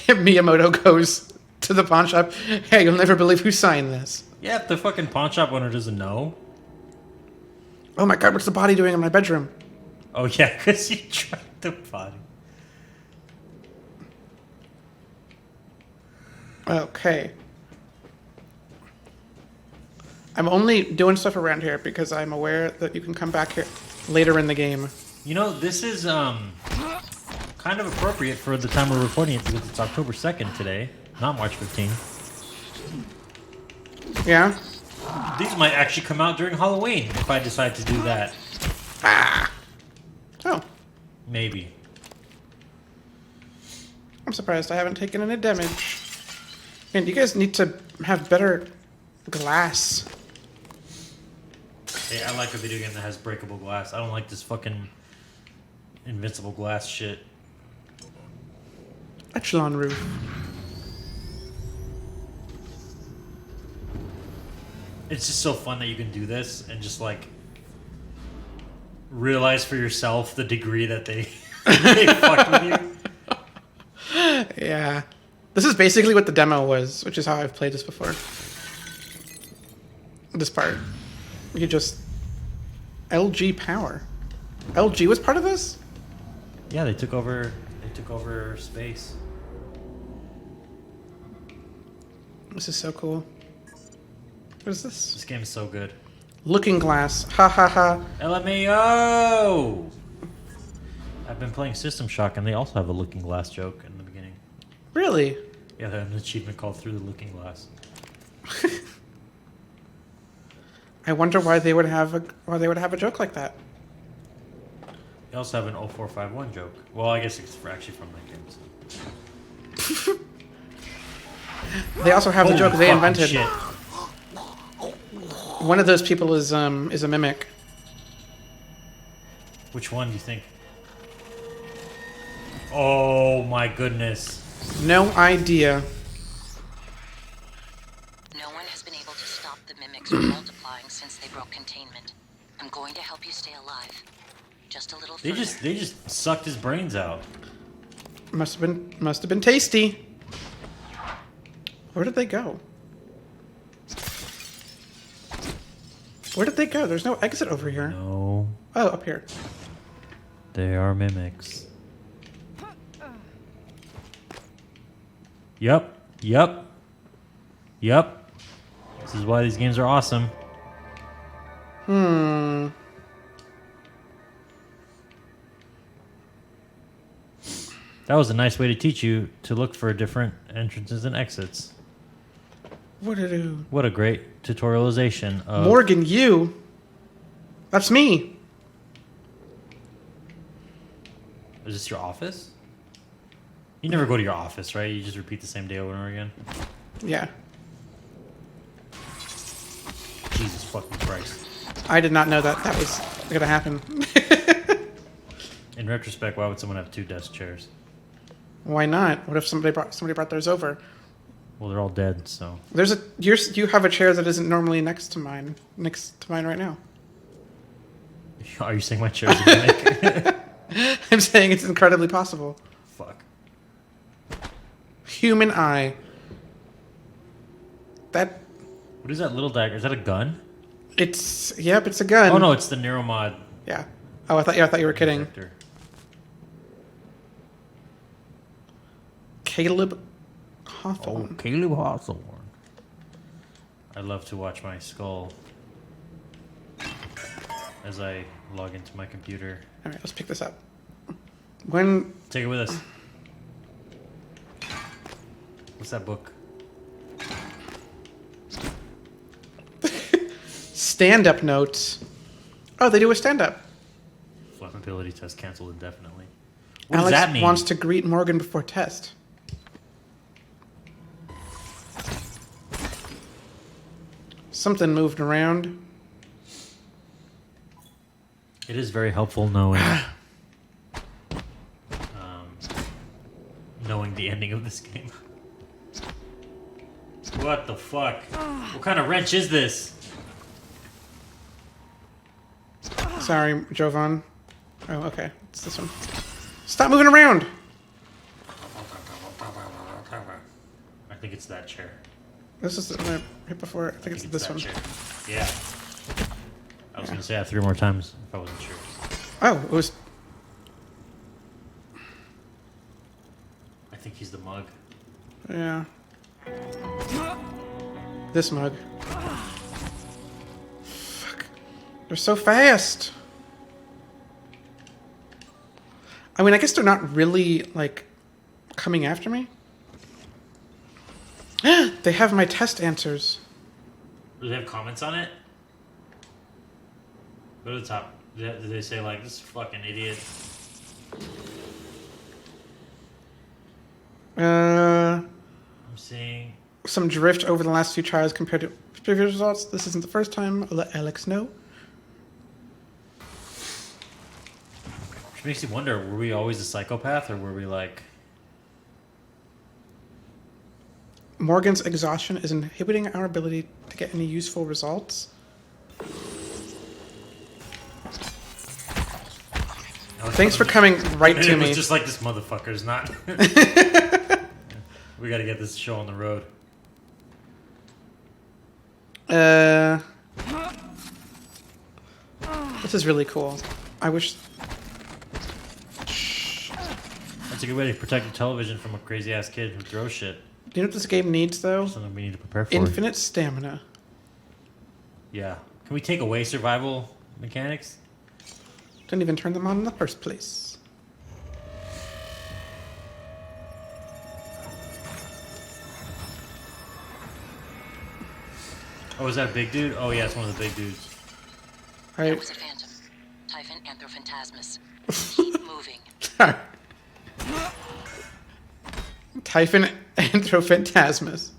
Miyamoto goes to the pawn shop. Hey, you'll never believe who signed this. Yeah, if the fucking pawn shop owner doesn't know. Oh my god, what's the body doing in my bedroom? Oh yeah, because he tried the body. Okay. I'm only doing stuff around here because I'm aware that you can come back here later in the game. You know, this is kind of appropriate for the time we're recording it because it's October 2nd today, not March 15th. Yeah? These might actually come out during Halloween if I decide to do that. Oh, Maybe. I'm surprised I haven't taken any damage. Man, you guys need to have better glass. Hey, I like a video game that has breakable glass. I don't like this fucking invincible glass shit. Echelon roof. It's just so fun that you can do this and just like realize for yourself the degree that they they fucked with you. Yeah. This is basically what the demo was, which is how I've played this before. This part. You just... LG Power. LG was part of this? Yeah, they took over space. This is so cool. What is this? This game is so good. Looking Glass. Ha ha ha. LMAO! I've been playing System Shock and they also have a looking glass joke in the beginning. Really? Yeah, they have an achievement called Through the Looking Glass. I wonder why they would have a joke like that. They also have an 0451 joke. Well, I guess it's actually from that game. So. They also have the Holy joke they fucking invented. shit. One of those people is a mimic. Which one do you think? Oh my goodness. No idea. No one has been able to stop the mimics from multiplying since they broke containment. I'm going to help you stay alive. Just a little They further. just sucked his brains out. Must have been tasty. Where did they go? Where did they go? There's no exit over here. No, Oh, up here. they are mimics. Yep. This is why these games are awesome. That was a nice way to teach you to look for different entrances and exits. What did do? What a great tutorialization of... Morgan, you. That's me. Is this your office? You never go to your office, right? You just repeat the same day over and over again? Yeah. Jesus fucking Christ. I did not know that that was going to happen. In retrospect, why would someone have 2 desk chairs? Why not? What if somebody brought theirs over? Well, they're all dead, so... You have a chair that isn't normally next to mine right now. Are you saying my chair's a gimmick? I'm saying it's incredibly possible. Fuck. Human eye. That What is that little dagger? Is that a gun? it's a gun. Oh no, it's the Neuromod Yeah. Oh, I thought you were kidding. injector. Caleb Oh, Hawthorne. Caleb Hawthorne. I love to watch my skull as I log into my computer. All right, let's pick this up. When Take it with us. What's that book? stand-up notes. Oh, they do a stand-up. Flammability test canceled indefinitely. What Alex does that mean? wants to greet Morgan before test. Something moved around. It is very helpful knowing knowing the ending of this game. What the fuck? What kind of wrench is this? Sorry, Jovan. Oh, okay. It's this one. Stop moving around! I think it's that chair. This is right before. I think it's this that one. chair. Yeah. I was gonna say that 3 more times if I wasn't sure. Oh, it was. I think he's the mug. Yeah. This mug. Fuck. They're so fast. I mean, I guess they're not really, like, coming after me. They have my test answers. Do they have comments on it? Go to the top. Did they say, like, this fucking idiot? I'm seeing... Some drift over the last few trials compared to previous results. This isn't the first time. I'll let Alex know. Which makes you wonder, were we always a psychopath, or were we, like... Morgan's exhaustion is inhibiting our ability to get any useful results. Thanks for coming right to It me. was just like, this motherfucker's not... We gotta get this show on the road. This is really cool. I wish. That's a good way to protect your television from a crazy-ass kid who throws shit. Do you know what this game needs, though? Something we need to prepare for. Infinite stamina. Yeah. Can we take away survival mechanics? Didn't even turn them on in the first place. Oh, is that a big dude? Oh, yeah, it's one of the big dudes. All That right. was a phantom. Typhon Anthrophantasmus. Keep moving. Typhon Anthrophantasmus.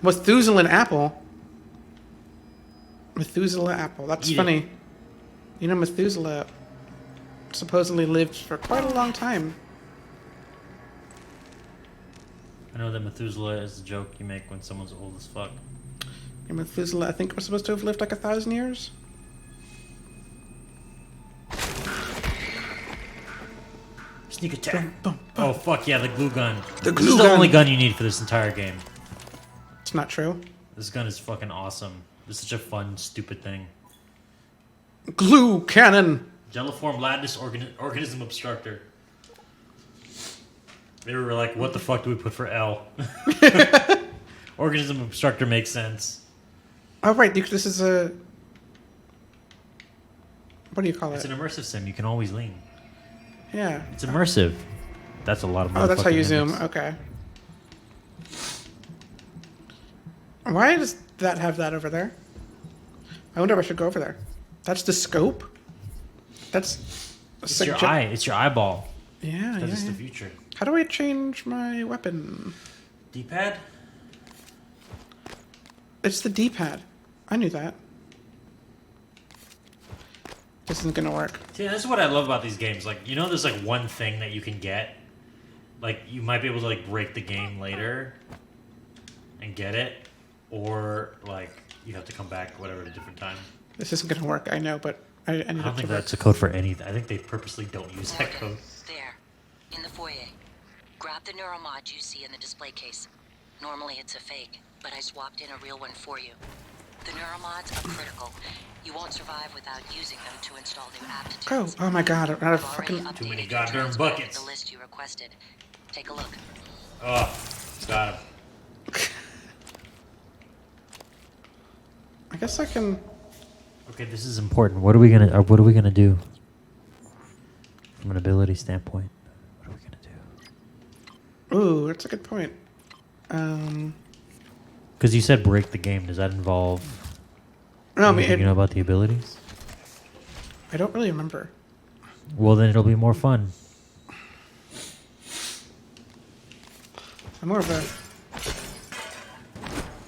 Methuselah apple. Methuselah apple. That's Eat funny. it. You know, Methuselah supposedly lived for quite a long time. I know that Methuselah is the joke you make when someone's old as fuck. And Methuselah, I think, was supposed to have lived like 1,000 years. Sneak attack. Boom, boom. Oh, fuck yeah, the glue gun. The This glue is the gun. only gun you need for this entire game. It's not true. This gun is fucking awesome. It's such a fun, stupid thing. Glue cannon. Jelliform lattice organism obstructor. They were like, what the fuck do we put for L? Organism obstructor makes sense. Oh, right. This is a. What do you call It's it? an immersive sim. You can always lean. Yeah. It's immersive. That's a lot of Oh, that's how motherfucking you zoom. minutes. Okay. Why does that have that over there? I wonder if I should go over there. That's the scope? That's a It's your sugge- eye. It's your eyeball. Yeah, Because yeah, it's yeah. the future. How do I change my weapon? D-pad? It's the D-pad. I knew that. This isn't gonna work. See, this is what I love about these games. Like, you know, there's like one thing that you can get. Like, you might be able to like break the game later and get it, or like you have to come back whatever at a different time. This isn't gonna work, I know, but I need I it don't to think work. that's a code for anything. I think they purposely don't use that code. There, in the foyer. Grab the neuromod you see in the display case. Normally it's a fake, but I swapped in a real one for you. The neuromods are critical. You won't survive without using them to install new aptitudes. Oh my god, I'm out of I've already fucking... Too many updated goddamn your transcript buckets. with the list you requested. Take a look. Oh, got him. I guess I can... Okay, this is important. What are we gonna do? From an ability standpoint, what are we gonna do? Ooh, that's a good point. Because you said break the game. Does that involve No, I mean, anything you know about the abilities? I don't really remember. Well, then it'll be more fun. I'm more of a...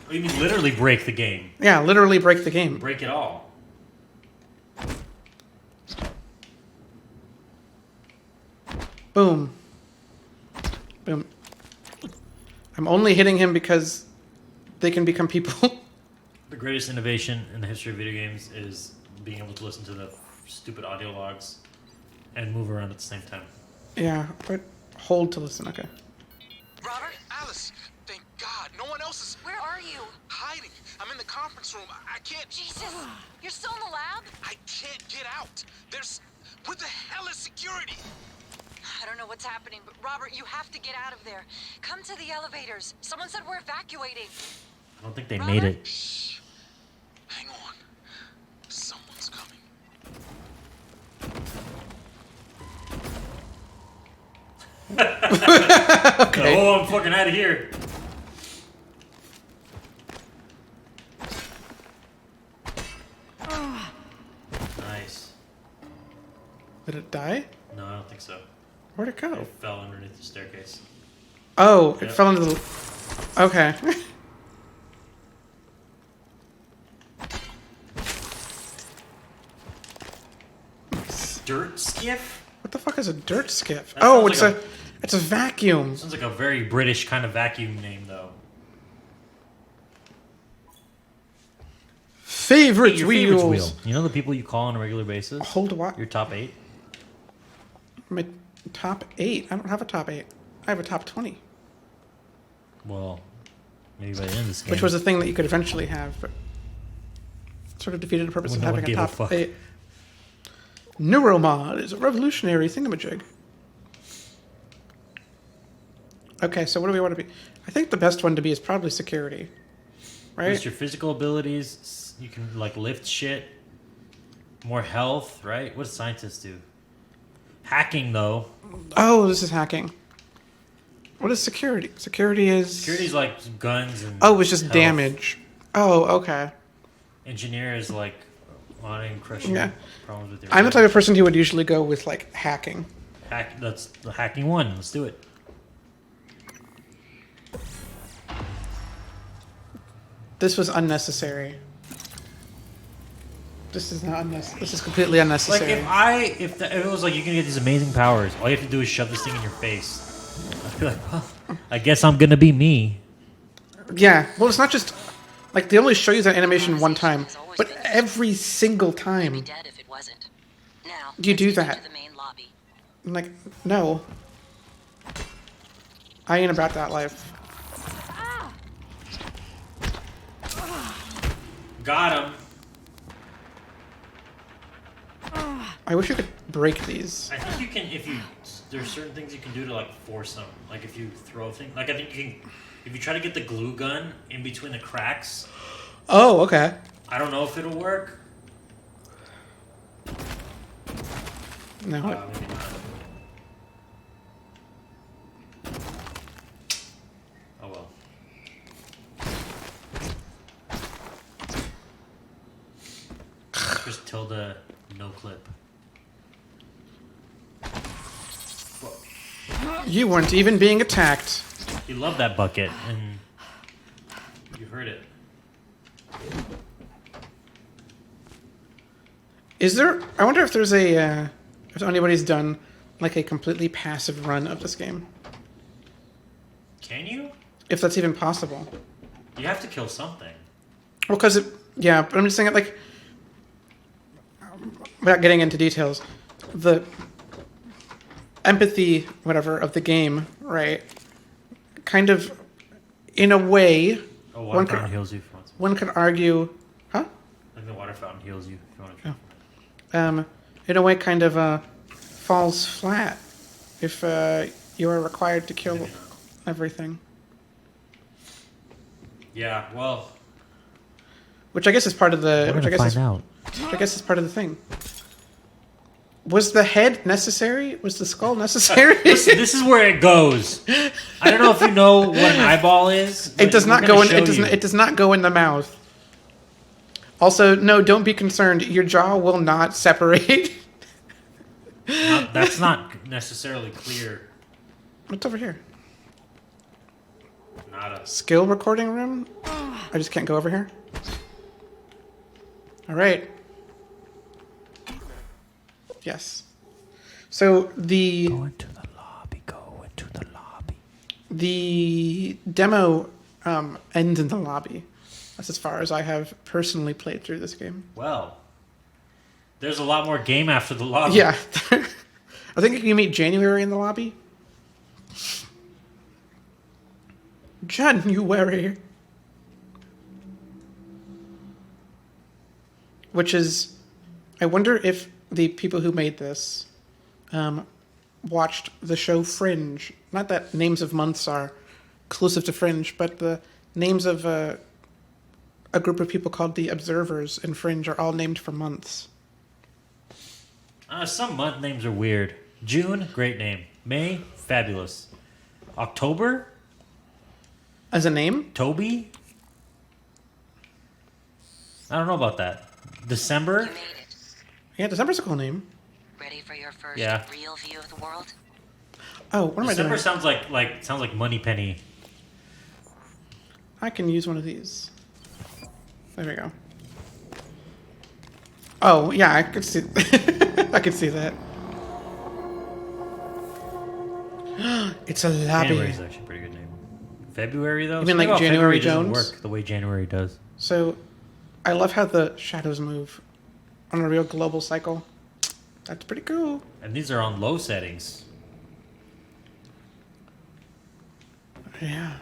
Oh, you mean literally break the game? Yeah, literally break the game. Break it all. Boom. Boom. I'm only hitting him because they can become people. The greatest innovation in the history of video games is being able to listen to the stupid audio logs and move around at the same time. Yeah, but hold to listen, okay. Robert? Alice, thank God. No one else is Where are you? hiding. I'm in the conference room. I can't... Jesus! You're still in the lab? I can't get out. There's... What the hell is security? I don't know what's happening, but Robert, you have to get out of there. Come to the elevators. Someone said we're evacuating. I don't think they made it. Shh. Hang on. Someone's coming. Okay. Oh, I'm fucking out of here. Nice. Did it die? No, I don't think so. Where'd it go? It fell underneath the staircase. Oh, it Yep. fell into the... Okay. Dirt skiff? What the fuck is a dirt skiff? That Oh, sounds like it's a vacuum. Sounds like a very British kind of vacuum name, though. Favorite Your wheels. favorites wheel. You know the people you call on a regular basis? Hold what? Your top 8? My top 8? I don't have a top 8. I have a top 20. Well, maybe by the end of this game. Which was a thing that you could eventually have, but sort of defeated the purpose Well, of no one having a gave a top fuck. 8. Neuromod is a revolutionary thingamajig. Okay, so what do we want to be? I think the best one to be is probably security. Right? Boost your physical abilities. You can, like, lift shit. More health, right? What do scientists do? Hacking, though. Oh, this is hacking. What is security? Security is... Security's like guns and Oh, it's just health. damage. Oh, okay. Engineer is like monitoring, crushing Yeah. problems with your... I'm the type of person who would usually go with, like, hacking. That's the hacking one. Let's do it. This was unnecessary. This is not unnecessary. This is completely Like, unnecessary. if it was like you can get these amazing powers, all you have to do is shove this thing in your face. I'd be like, well, I guess I'm gonna be me. Yeah, well, it's not just... Like, they only show you that animation one time, but every single Be time. dead if it wasn't. Now, You let's do get that. into the main lobby. I'm like, no. I ain't about that life. Got him. I wish you could break these. I think you can if you. There's certain things you can do to like force them. Like if you throw things. Like I think you can. If you try to get the glue gun in between the cracks. Oh, okay. I don't know if it'll work. No. Maybe not. Oh well. Chris Tilda no clip. You weren't even being attacked. He loved that bucket, and you heard it. Is there? I wonder if there's a if anybody's done like a completely passive run of this game. Can you? If that's even possible. You have to kill something. Well, because yeah, but I'm just saying it like without getting into details, the empathy, whatever, of the game, right? Kind of, in a way, Oh, water fountain heals you if you want some. one could argue, huh? I think the water fountain heals you if you want to drink. In a way, kind of falls flat if you are required to kill everything. Yeah, well, Which I guess is part of the. we're Which I gonna guess find out. Which I guess is part of the thing. Was the head necessary? Was the skull necessary? This is where it goes. I don't know if you know what an eyeball is. but It does we're not gonna go in. show It does. you. It does not go in the mouth. Also, no. Don't be concerned. Your jaw will not separate. That's not necessarily clear. What's over here? Not a. Skill recording room. I just can't go over here. All right. Yes. So the Go into the lobby. Go into the lobby. the demo ends in the lobby. That's as far as I have personally played through this game. Well, there's a lot more game after the lobby. Yeah. I think you meet January in the lobby. January. Which is, I wonder if the people who made this watched the show Fringe. Not that names of months are exclusive to Fringe, but the names of a group of people called the Observers in Fringe are all named for months. Some month names are weird. June, great name. May, fabulous. October, As a name? Toby. I don't know about that. December. You made it. Yeah, December's a cool name. Ready for your first Yeah. real view of the world? Oh, what am I December doing? sounds like Moneypenny. I can use one of these. There we go. Oh, yeah, I could see. I could see that. It's a lobby. January is actually a pretty good name. February though. You mean like Somehow January February doesn't Jones? work the way January does. So, I love how the shadows move on a real global cycle. That's pretty cool. And these are on low settings. Yeah.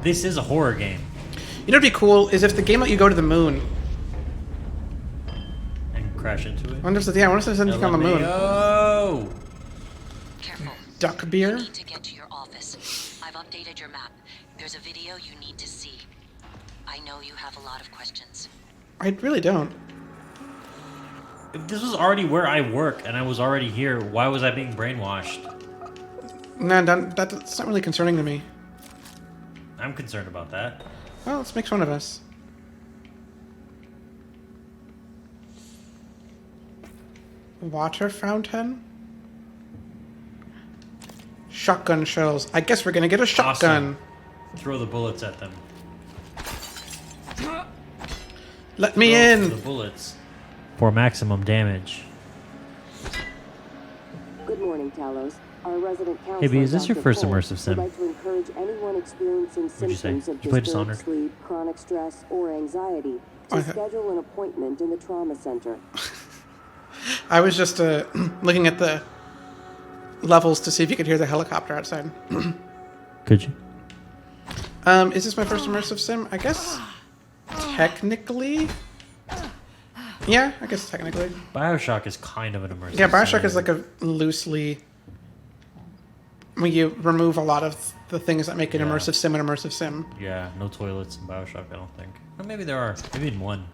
This is a horror game. You know what'd be cool is if the game let you go to the moon. And crash into it. I wonder if there's anything on the moon. Oh! Careful. Duck You beer? need to get to your office. I've updated your map. There's a video you need to see. I know you have a lot of questions. I really don't. If this was already where I work and I was already here, why was I being brainwashed? No, that's not really concerning to me. I'm concerned about that. Well, let's make fun of us. Water fountain? Shotgun shells. I guess we're gonna get a shotgun. Awesome. Throw the bullets at them. Let me Throw in. the bullets for maximum damage. Good morning, Talos. Our resident counselor, Hey, B, is this your Dr. first Cole, immersive sim? would like to encourage anyone experiencing you say? symptoms of You play disturbed Dishonored? sleep, chronic stress, or anxiety to Okay. schedule an appointment in the trauma center. I was just looking at the levels to see if you could hear the helicopter outside. Could you? Is this my first immersive sim? I guess technically. Yeah, I guess technically. Bioshock is kind of an immersive. Yeah, Bioshock sim. is like a loosely. When you remove a lot of the things that make an Yeah. immersive sim an immersive sim. Yeah, no toilets in Bioshock, I don't think. Or maybe there are. Maybe in one.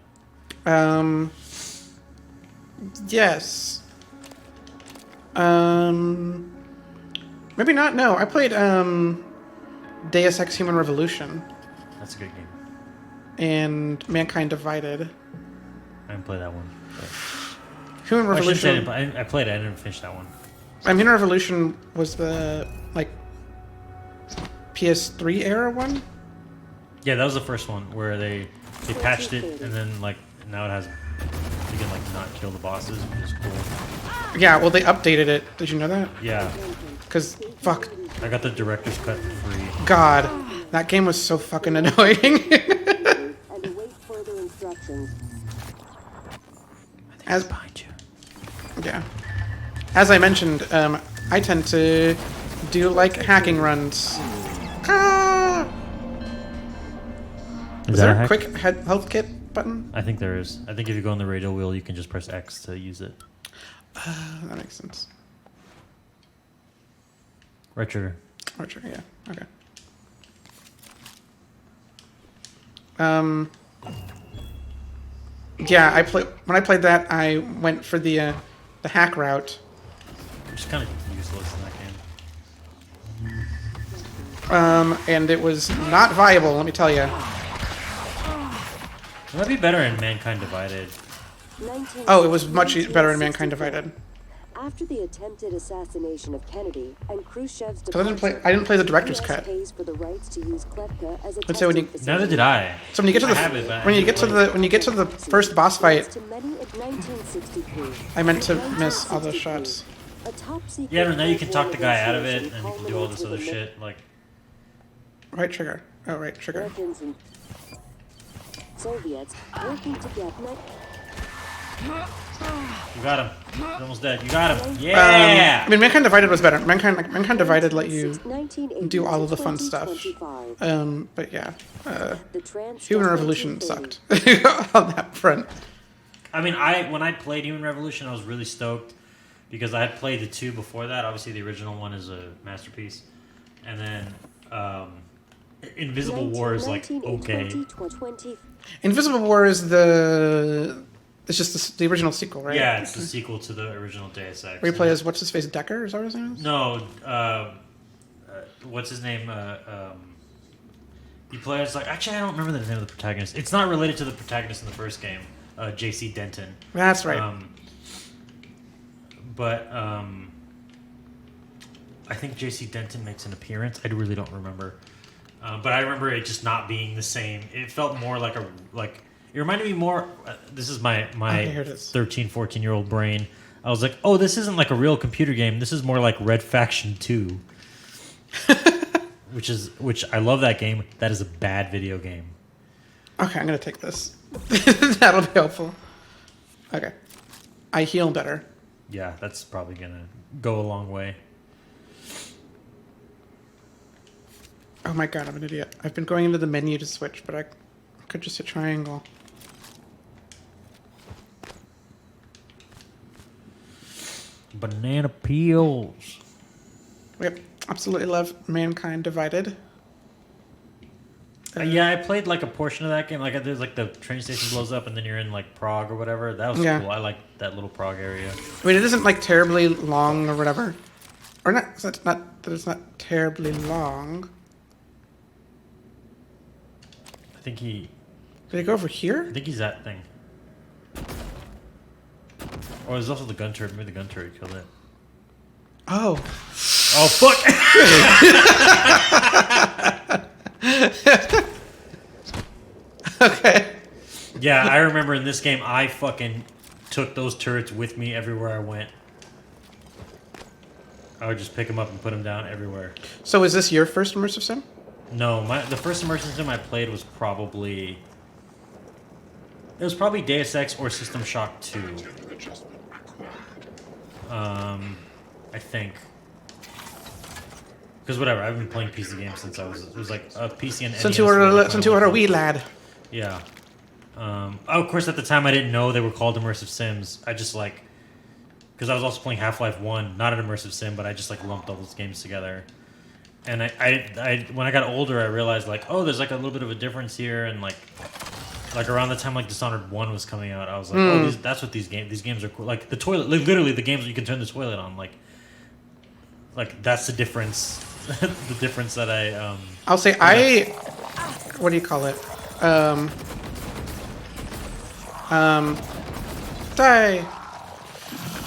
Yes. Maybe not. No, I played Deus Ex Human Revolution. That's a good game. and Mankind Divided. I didn't play that one. But Human I shouldn't say Revolution. it, but I played it. I didn't finish that one. Human Revolution was the like PS3 era one. Yeah, that was the first one where they patched it, and then like now it has you can like not kill the bosses, which is cool. Yeah, well they updated it. Did you know that? Yeah, Because fuck, I got the director's cut for free. God, that game was so fucking annoying. And await further instructions. As Behind you. yeah, as I mentioned, I tend to do like hacking runs. Ah! Is that there a a hack? quick health kit button? I think there is. I think if you go on the radio wheel, you can just press X to use it. That makes sense. Right trigger. Archer, yeah, okay. Yeah, when I played that, I went for the hack route. Which is kind of useless in that game. And it was not viable, let me tell you. It might be better in Mankind Divided. Oh, it was much better in Mankind Divided. After the attempted assassination of Kennedy and Khrushchev's I didn't play the director's cut. pays for the rights to use Klevka as a Let's say when testing you- Neither facility. did I. So when you get to I have it, the but when I you get to didn't the when you get to the first boss fight, To many in 1963. I meant to miss all those shots. A top secret Yeah, but now you can talk the guy out of it, and negotiation you can do all this other culminates with shit. Like, Right trigger. Oh, right trigger. Americans and Soviets working together. you got him. He's almost dead. You got him. Yeah! I mean, Mankind Divided was better. Mankind Divided let you 1980 do all of the to fun stuff. 2025. But yeah, The trans Human stuff Revolution 1930. sucked on that front. I mean, when I played Human Revolution, I was really stoked because I had played the two before that. Obviously, the original one is a masterpiece. And then Invisible War is like, 19, okay. 20. Invisible War is it's just the original sequel, right? Yeah, it's the sequel to the original Deus Ex. Where you play as what's his face, Decker? Is that what his name is? No, what's his name? You play as like actually I don't remember the name of the protagonist. It's not related to the protagonist in the first game, J.C. Denton. That's right. But I think J.C. Denton makes an appearance. I really don't remember, but I remember it just not being the same. It felt more like it reminded me more. This is my here it is. 13, 14-year-old brain. I was like, oh, this isn't like a real computer game. This is more like Red Faction 2. Which I love that game. That is a bad video game. Okay, I'm gonna take this. That'll be helpful. Okay. I heal better. Yeah, that's probably gonna go a long way. Oh my god, I'm an idiot. I've been going into the menu to switch, but I could just hit triangle. Banana peels. Yep, absolutely love Mankind Divided. Yeah, I played like a portion of that game. Like there's like the train station blows up, and then you're in like Prague or whatever. That was Yeah. cool. I like that little Prague area. I mean, it isn't like terribly long or whatever. Or not, so it's not that it's not terribly long. I think he. Did it go over I here? think he's that thing. Oh, there's also the gun turret. Maybe the gun turret killed it. Oh. Oh fuck! Okay. Yeah, I remember in this game, I fucking took those turrets with me everywhere I went. I would just pick them up and put them down everywhere. So is this your first immersive sim? No, the first immersion sim I played was probably... It was probably Deus Ex or System Shock 2. I think. Because whatever, I've been playing PC games since I was... It was like a PC and Since NES you were were like since you my were a one wee thing. lad. Yeah. Oh, of course, at the time I didn't know they were called immersive sims. I just like... Because I was also playing Half-Life 1, not an immersive sim, but I just like lumped all those games together. And I when I got older, I realized like, oh, there's like a little bit of a difference here, and like around the time like Dishonored 1 was coming out, I was like, oh, that's what these games are cool. Like the toilet, like, literally the games where you can turn the toilet on, like that's the difference, the difference that I'll say I what do you call it? Die.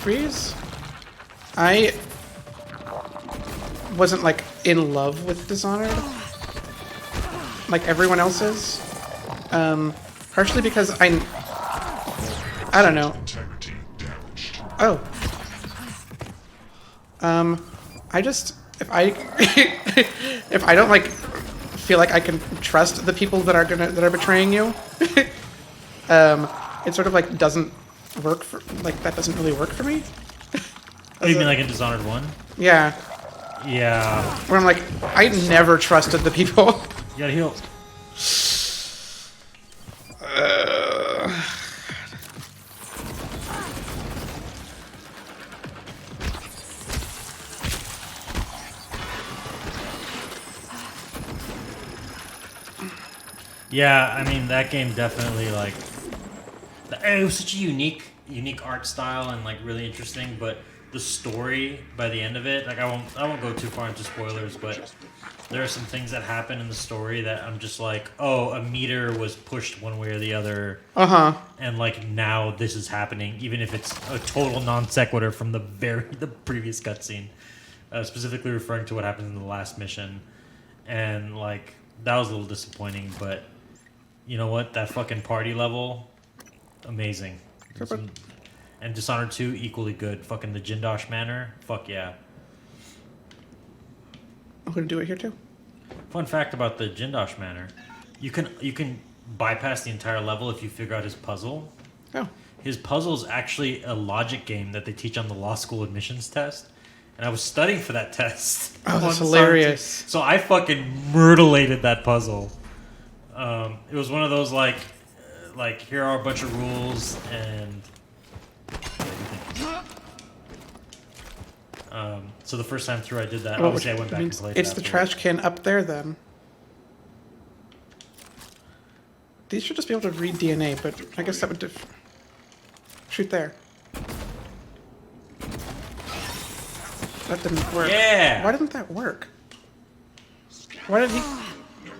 Freeze? I wasn't, like, in love with Dishonored. Like everyone else is. Partially because I don't know. Oh. I just, if I, if I don't, like, feel like I can trust the people that are betraying you, it sort of, like, doesn't work for, like, that doesn't really work for me. Oh, you mean like in Dishonored 1? Yeah. Yeah. Where I'm like, I never trusted the people. You gotta heal. Yeah, I mean that game definitely like it was such a unique art style and like really interesting, but the story by the end of it, like I won't go too far into spoilers, but there are some things that happen in the story that I'm just like, oh, a meter was pushed one way or the other. And like now this is happening, even if it's a total non sequitur from the previous cutscene, specifically referring to what happens in the last mission, and like that was a little disappointing, but you know what? That fucking party level, amazing. And Dishonored 2, equally good. Fucking the Jindosh Manor, fuck yeah. I'm gonna do it here too. Fun fact about the Jindosh Manor, you can bypass the entire level if you figure out his puzzle. Oh. His puzzle is actually a logic game that they teach on the law school admissions test. And I was studying for that test. Oh, that's hilarious. So I fucking mutilated that puzzle. It was one of those like here are a bunch of rules and so the first time through I did that. Obviously I went back and played it. It's the trash can up there then. These should just be able to read DNA, but I guess that would shoot there. That didn't work. Yeah. Why didn't that work? Why did he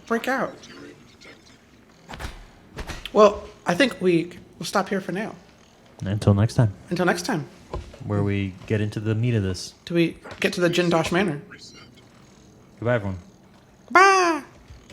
break out? Well, I think we'll stop here for now. Until next time. Until next time. Where we get into the meat of this. Do we get to the Jindosh Manor? Goodbye, everyone. Bye!